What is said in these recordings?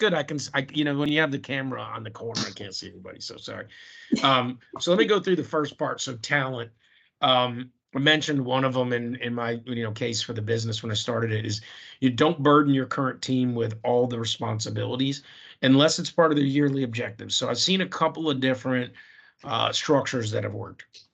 Good. When you have the camera on the corner, I can't see anybody. So sorry. So let me go through the first part. So talent. I mentioned one of them in my case for the business when I started it is you don't burden your current team with all the responsibilities unless it's part of their yearly objectives. So I've seen a couple of different structures that have worked.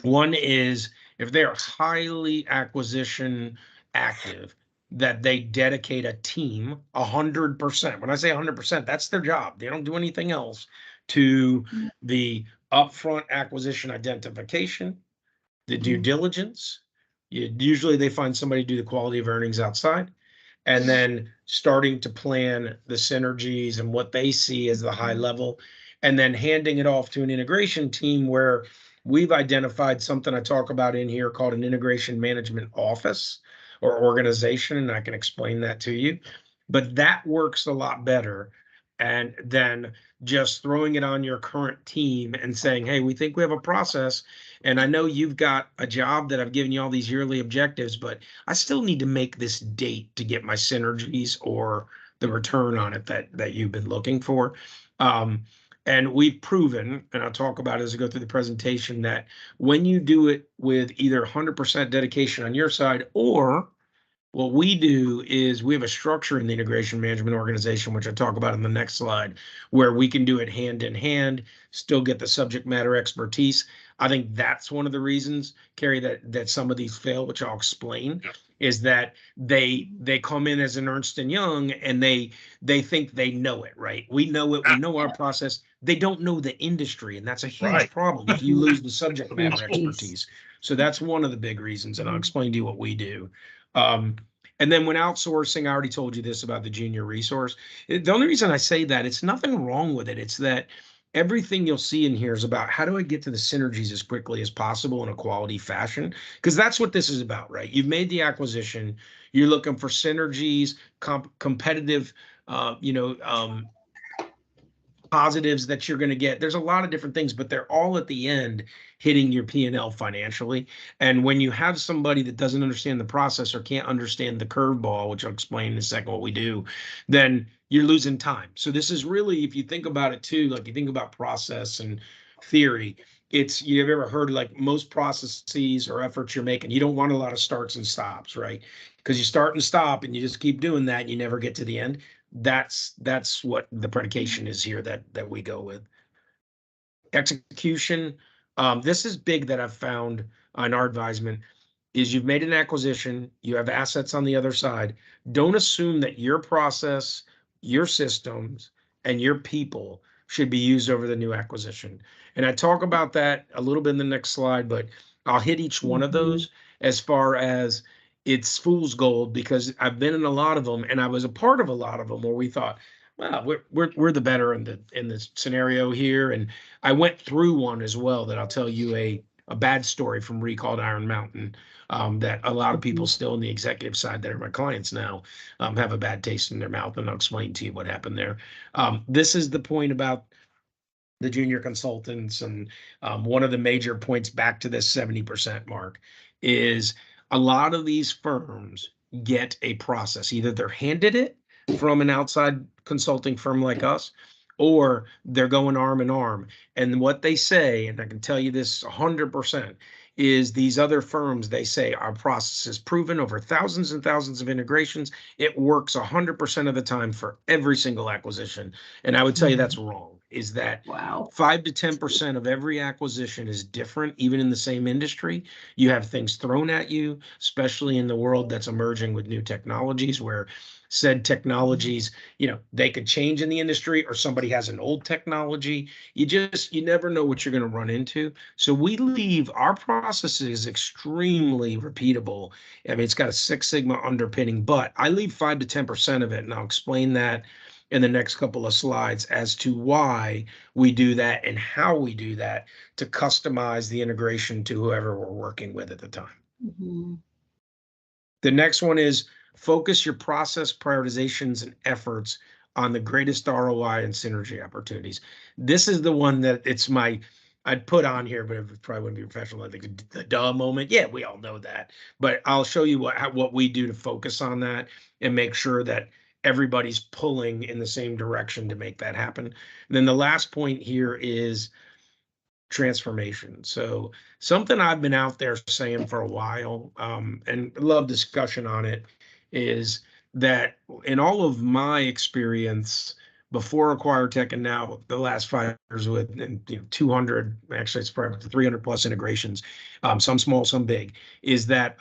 One is if they are highly acquisition active, that they dedicate a team 100%. When I say 100%, that's their job. They don't do anything else to the upfront acquisition identification, the due diligence. Usually they find somebody to do the quality of earnings outside, and then starting to plan the synergies and what they see as the high level, and then handing it off to an integration team where we've identified something I talk about in here called an integration management office or organization, and I can explain that to you. But that works a lot better and then just throwing it on your current team and saying, hey, we think we have a process, and I know you've got a job that I've given you all these yearly objectives, but I still need to make this date to get my synergies or the return on it that you've been looking for. And we've proven, and I'll talk about it as I go through the presentation, that when you do it with either 100% dedication on your side, or what we do is we have a structure in the integration management organization, which I talk about in the next slide, where we can do it hand in hand, still get the subject matter expertise. I think that's one of the reasons, Carrie, that some of these fail, which I'll explain, is that they come in as an Ernst & Young and they think they know it, right? We know it, we know our process. They don't know the industry, and that's a huge problem if you lose the subject matter expertise. So that's one of the big reasons, and I'll explain to you what we do. And then when outsourcing, I already told you this about the junior resource. The only reason I say that, it's nothing wrong with it. It's that everything you'll see in here is about how do I get to the synergies as quickly as possible in a quality fashion? Because that's what this is about, right? You've made the acquisition. You're looking for synergies, competitive, positives that you're going to get. There's a lot of different things, but they're all at the end hitting your P&L financially. And when you have somebody that doesn't understand the process or can't understand the curveball, which I'll explain in a second what we do, then you're losing time. So this is really, if you think about it too, like you think about process and theory, you've ever heard like most processes or efforts you're making, you don't want a lot of starts and stops, right? Because you start and stop and you just keep doing that and you never get to the end. That's what the predication is here that we go with. Execution. This is big that I've found on our advisement is you've made an acquisition, you have assets on the other side. Don't assume that your process, your systems, and your people should be used over the new acquisition. And I talk about that a little bit in the next slide, but I'll hit each one of those as far as it's fool's gold, because I've been in a lot of them and I was a part of a lot of them where we thought, well, we're the better in the scenario here. And I went through one as well that I'll tell you a bad story from called Iron Mountain, that a lot of people still on the executive side that are my clients now have a bad taste in their mouth, and I'll explain to you what happened there. This is the point about the junior consultants, and one of the major points back to this 70% mark is a lot of these firms get a process. Either they're handed it from an outside consulting firm like us, or they're going arm in arm. And what they say, and I can tell you this 100%, is these other firms, they say our process is proven over thousands and thousands of integrations. It works 100% of the time for every single acquisition. And I would tell you that's wrong. Is that 5 to 10% of every acquisition is different, even in the same industry. You have things thrown at you, especially in the world that's emerging with new technologies, where said technologies, they could change in the industry, or somebody has an old technology. You never know what you're going to run into. So we leave our processes extremely repeatable. I mean, it's got a Six Sigma underpinning, but I leave 5 to 10% of it, and I'll explain that in the next couple of slides as to why we do that and how we do that to customize the integration to whoever we're working with at the time. The next one is focus your process prioritizations and efforts on the greatest ROI and synergy opportunities. This is the one that I'd put on here, but it probably wouldn't be professional. I think the duh moment. Yeah, we all know that. But I'll show you what we do to focus on that and make sure that everybody's pulling in the same direction to make that happen. And then the last point here is transformation. So something I've been out there saying for a while, and love discussion on it, is that in all of my experience before Acquire Tech and now the last 5 years with 200, actually it's probably 300 plus integrations, some small, some big, is that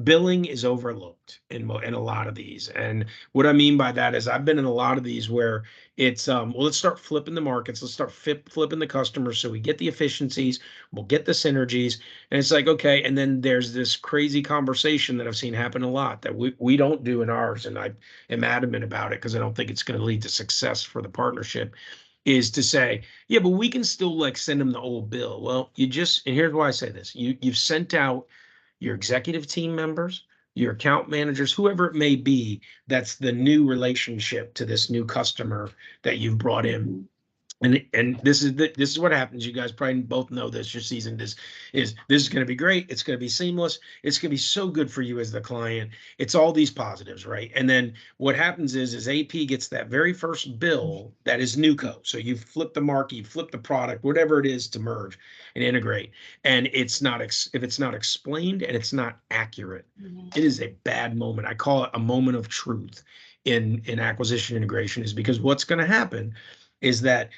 billing is overlooked in a lot of these. And what I mean by that is I've been in a lot of these where it's well, let's start flipping the markets, let's start flipping the customers so we get the efficiencies, we'll get the synergies. And it's like, okay, and then there's this crazy conversation that I've seen happen a lot that we don't do in ours, and I am adamant about it because I don't think it's going to lead to success for the partnership, is to say, yeah, but we can still like send them the old bill. Well, and here's why I say this, you've sent out your executive team members, your account managers, whoever it may be, that's the new relationship to this new customer that you've brought in. And this is what happens. You guys probably both know this. Your season is this is going to be great. It's going to be seamless. It's going to be so good for you as the client. It's all these positives, right? And then what happens is AP gets that very first bill that is NewCo. So you flip the market, you flip the product, whatever it is to merge and integrate. And it's not if it's not explained and it's not accurate, it is a bad moment. I call it a moment of truth in acquisition integration, is because what's going to happen is that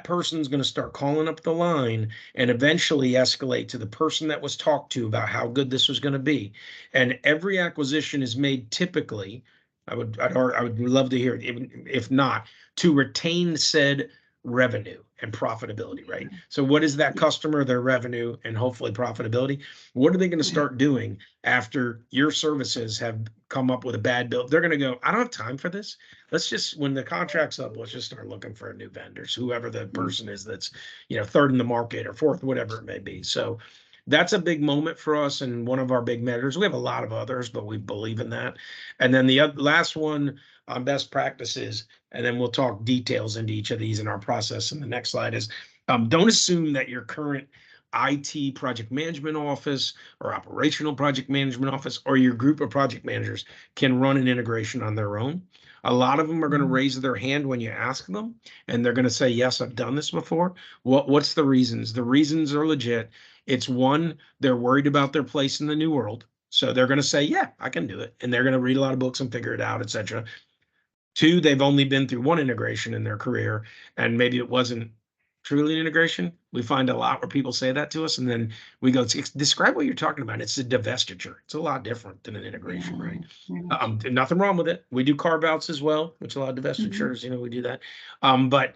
person's going to start calling up the line and eventually escalate to the person that was talked to about how good this was going to be. And every acquisition is made typically, I would love to hear it, if not, to retain said revenue and profitability, right? So what is that customer, their revenue, and hopefully profitability? What are they going to start doing after your services have come up with a bad bill? They're going to go, I don't have time for this. Let's just, when the contract's up, let's just start looking for a new vendors, whoever the person is that's, third in the market or fourth, whatever it may be. So that's a big moment for us and one of our big measures. We have a lot of others, but we believe in that. And then the last one on best practices, and then we'll talk details into each of these in our process. And the next slide is, don't assume that your current IT project management office or operational project management office or your group of project managers can run an integration on their own. A lot of them are going to raise their hand when you ask them, and they're going to say, yes, I've done this before. What's the reasons? The reasons are legit. It's one, they're worried about their place in the new world. So they're going to say, yeah, I can do it. And they're going to read a lot of books and figure it out, etc. Two, they've only been through one integration in their career, and maybe it wasn't truly an integration. We find a lot where people say that to us, and then we go, describe what you're talking about. It's a divestiture. It's a lot different than an integration, right? Nothing wrong with it. We do carve outs as well, which a lot of divestitures, we do that. But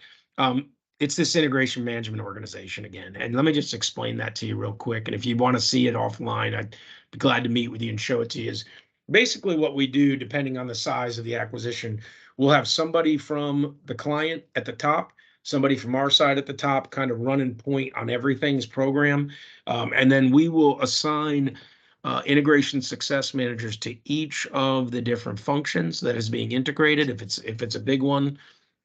it's this integration management organization again. And let me just explain that to you real quick. And if you want to see it offline, I'd be glad to meet with you and show it to you. Is basically what we do, depending on the size of the acquisition, we'll have somebody from the client at the top, somebody from our side at the top, kind of running point on everything's program. And then we will assign integration success managers to each of the different functions that is being integrated. If it's a big one,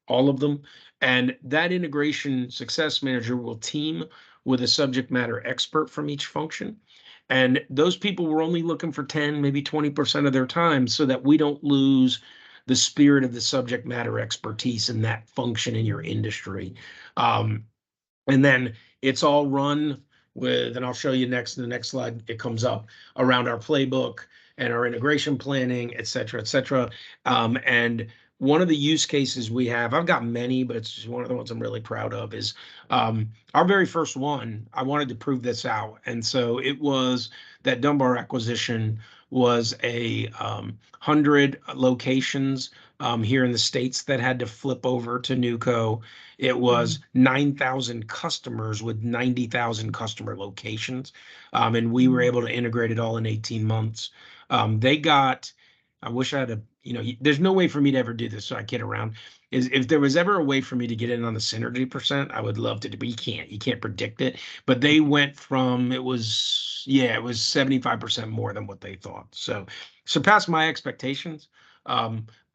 all of them. And that integration success manager will team with a subject matter expert from each function. And those people were only looking for 10, maybe 20% of their time so that we don't lose the spirit of the subject matter expertise in that function in your industry. And then it's all run with, and I'll show you next in the next slide, it comes up around our playbook and our integration planning, et cetera, et cetera. And one of the use cases we have, I've got many, but it's one of the ones I'm really proud of, is our very first one. I wanted to prove this out. And so it was that Dunbar acquisition was a 100 locations here in the States that had to flip over to NewCo. It was 9,000 customers with 90,000 customer locations. And we were able to integrate it all in 18 months. They got, I wish I had there's no way for me to ever do this, so I kid around. Is if there was ever a way for me to get in on the synergy percent, I would love to, but you can't predict it. But they went from, it was 75% more than what they thought. So surpassed my expectations.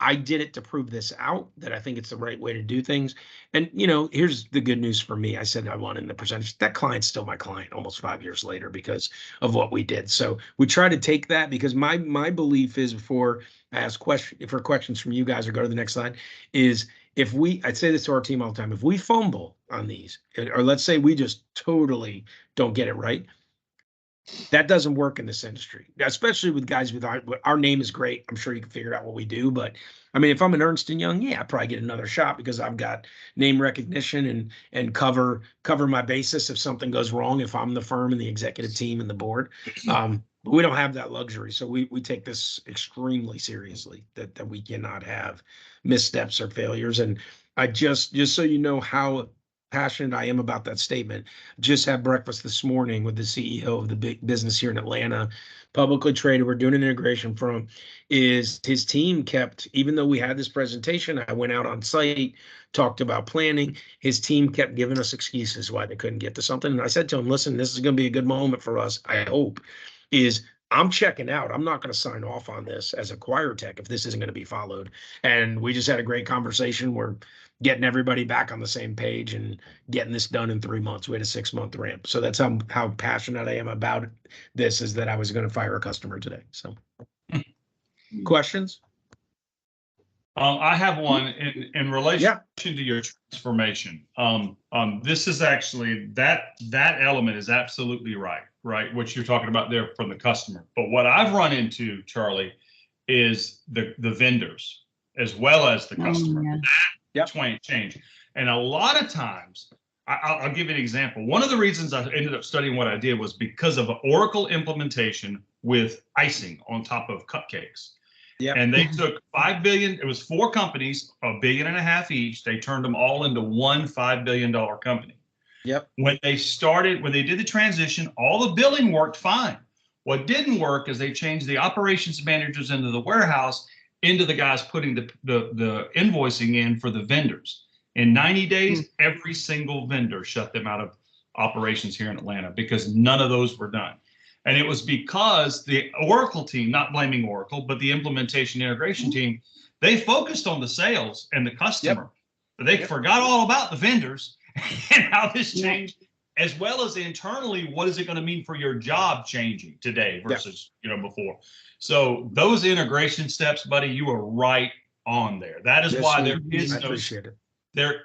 I did it to prove this out, that I think it's the right way to do things. And, you know, here's the good news for me. I said I wanted the percentage. That client's still my client almost 5 years later because of what we did. So we try to take that, because my belief is, before I ask questions from you guys or go to the next slide, is I say this to our team all the time, if we fumble on these, or let's say we just totally don't get it right, that doesn't work in this industry, especially with guys with our name is great. I'm sure you can figure out what we do, but I mean, if I'm an Ernst & Young, yeah, I probably get another shot because I've got name recognition and cover my basis if something goes wrong, if I'm the firm and the executive team and the board. But we don't have that luxury. So we take this extremely seriously, that we cannot have missteps or failures. And I just so you know how passionate I am about that statement. Just had breakfast this morning with the CEO of the big business here in Atlanta, publicly traded. We're doing an integration from. Is his team kept, even though we had this presentation, I went out on site, talked about planning. His team kept giving us excuses why they couldn't get to something. And I said to him, listen, this is going to be a good moment for us, I hope. I'm checking out. I'm not going to sign off on this as a choir tech if this isn't going to be followed. And we just had a great conversation. We're getting everybody back on the same page and getting this done in 3 months. We had a 6-month ramp. So that's how passionate I am about this, is that I was going to fire a customer today. So questions? I have one in relation to your transformation. This is actually that element is absolutely right? What you're talking about there from the customer. But what I've run into, Charlie, is the vendors as well as the customer. Change. And a lot of times, I'll give you an example. One of the reasons I ended up studying what I did was because of an Oracle implementation with icing on top of cupcakes. Yep. And they took $5 billion. It was 4 companies, $1.5 billion each. They turned them all into one $5 billion company. Yep. When they did the transition, all the billing worked fine. What didn't work is they changed the operations managers into the warehouse, into the guys putting the invoicing in for the vendors. In 90 days, every single vendor shut them out of operations here in Atlanta because none of those were done. And it was because the Oracle team, not blaming Oracle, but the implementation integration team, they focused on the sales and the customer, but they forgot all about the vendors and how this changed, as well as internally, what is it going to mean for your job changing today versus before. So those integration steps, buddy, you are right on there. That is why there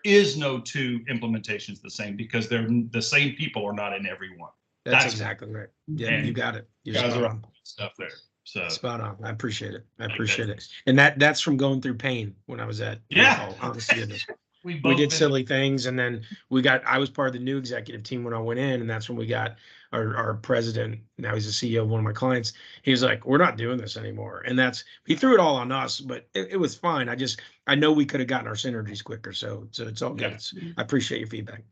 is no 2 implementations the same, because they're the same people are not in every one. That's exactly right. Yeah, you got it. You're guys are on stuff there. So spot on. I appreciate it. And that's from going through pain when I was at honestly. We did silly things, and then I was part of the new executive team when I went in, and that's when we got our president. Now he's the CEO of one of my clients. He was like, we're not doing this anymore. And he threw it all on us, but it was fine. I know we could have gotten our synergies quicker. So it's all good. I appreciate your feedback.